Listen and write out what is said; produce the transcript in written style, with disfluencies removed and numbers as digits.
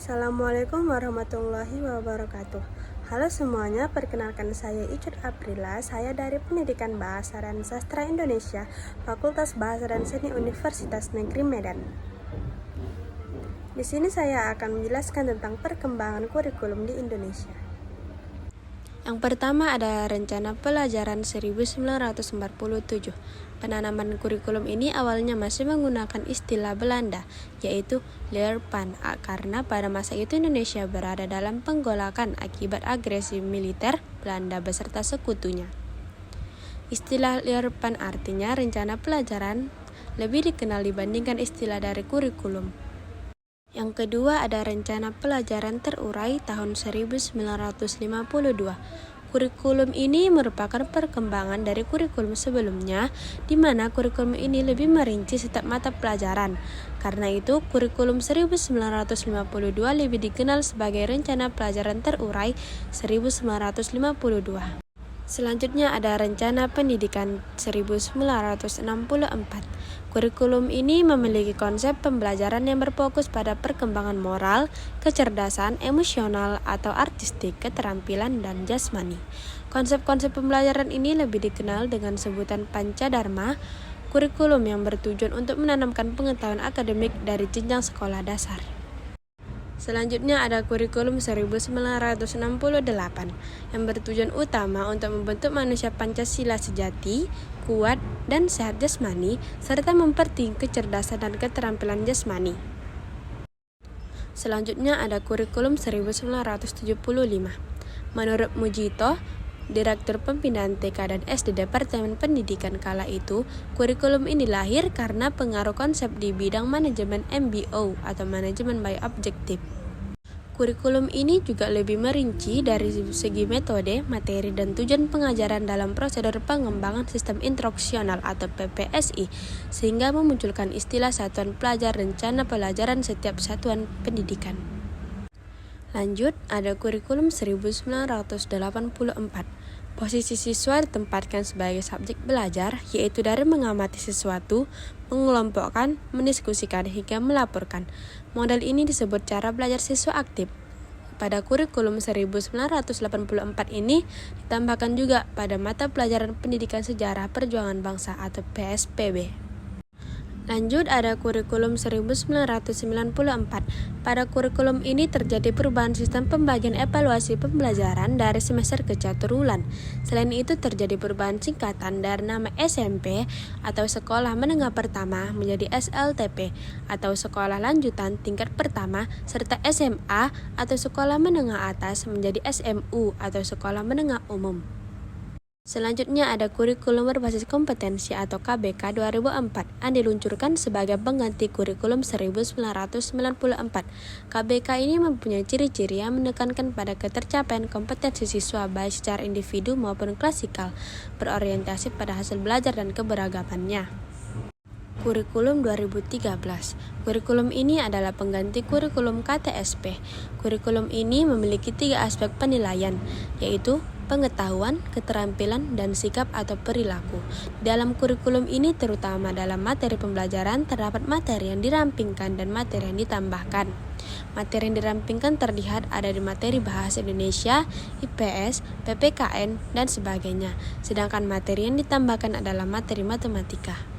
Assalamualaikum warahmatullahi wabarakatuh. Halo semuanya, perkenalkan saya Icut Aprila. Saya dari Pendidikan Bahasa dan Sastra Indonesia, Fakultas Bahasa dan Seni Universitas Negeri Medan. Di sini saya akan menjelaskan tentang perkembangan kurikulum di Indonesia. Yang pertama ada Rencana Pelajaran 1947. Penanaman kurikulum ini awalnya masih menggunakan istilah Belanda, yaitu Leerpan, karena pada masa itu Indonesia berada dalam penggolakan akibat agresi militer Belanda beserta sekutunya. Istilah Leerpan artinya rencana pelajaran, lebih dikenal dibandingkan istilah dari kurikulum. Yang kedua ada Rencana Pelajaran Terurai tahun 1952. Kurikulum ini merupakan perkembangan dari kurikulum sebelumnya, di mana kurikulum ini lebih merinci setiap mata pelajaran. Karena itu, kurikulum 1952 lebih dikenal sebagai Rencana Pelajaran Terurai 1952. Selanjutnya ada Rencana Pendidikan 1964. Kurikulum ini memiliki konsep pembelajaran yang berfokus pada perkembangan moral, kecerdasan, emosional atau artistik, keterampilan, dan jasmani. Konsep-konsep pembelajaran ini lebih dikenal dengan sebutan Pancadharma, kurikulum yang bertujuan untuk menanamkan pengetahuan akademik dari jenjang sekolah dasar. Selanjutnya ada kurikulum 1968 yang bertujuan utama untuk membentuk manusia Pancasila sejati, kuat, dan sehat jasmani, serta mempertinggi kecerdasan dan keterampilan jasmani. Selanjutnya ada kurikulum 1975. Menurut Mujito, Direktur Pembinaan TK dan SD Departemen Pendidikan kala itu, kurikulum ini lahir karena pengaruh konsep di bidang manajemen MBO atau manajemen by objektif. Kurikulum ini juga lebih merinci dari segi metode, materi, dan tujuan pengajaran dalam prosedur pengembangan sistem instruksional atau PPSI, sehingga memunculkan istilah satuan pelajar rencana pelajaran setiap satuan pendidikan. Lanjut, ada kurikulum 1984. Posisi siswa ditempatkan sebagai subjek belajar, yaitu dari mengamati sesuatu, mengelompokkan, mendiskusikan, hingga melaporkan. Model ini disebut cara belajar siswa aktif. Pada kurikulum 1984 ini ditambahkan juga pada mata pelajaran pendidikan sejarah perjuangan bangsa atau PSPB. Lanjut ada kurikulum 1994. Pada kurikulum ini terjadi perubahan sistem pembagian evaluasi pembelajaran dari semester ke catur bulan. Selain itu terjadi perubahan singkatan dari nama SMP atau Sekolah Menengah Pertama menjadi SLTP atau Sekolah Lanjutan Tingkat Pertama, serta SMA atau Sekolah Menengah Atas menjadi SMU atau Sekolah Menengah Umum. Selanjutnya ada kurikulum berbasis kompetensi atau KBK 2004 yang diluncurkan sebagai pengganti kurikulum 1994. KBK ini mempunyai ciri-ciri yang menekankan pada ketercapaian kompetensi siswa baik secara individu maupun klasikal, berorientasi pada hasil belajar dan keberagamannya. Kurikulum 2013. Kurikulum ini adalah pengganti kurikulum KTSP. Kurikulum ini memiliki 3 aspek penilaian, yaitu pengetahuan, keterampilan, dan sikap atau perilaku. Dalam kurikulum ini terutama dalam materi pembelajaran terdapat materi yang dirampingkan dan materi yang ditambahkan. Materi yang dirampingkan terlihat ada di materi Bahasa Indonesia, IPS, PPKN, dan sebagainya. Sedangkan materi yang ditambahkan adalah materi matematika.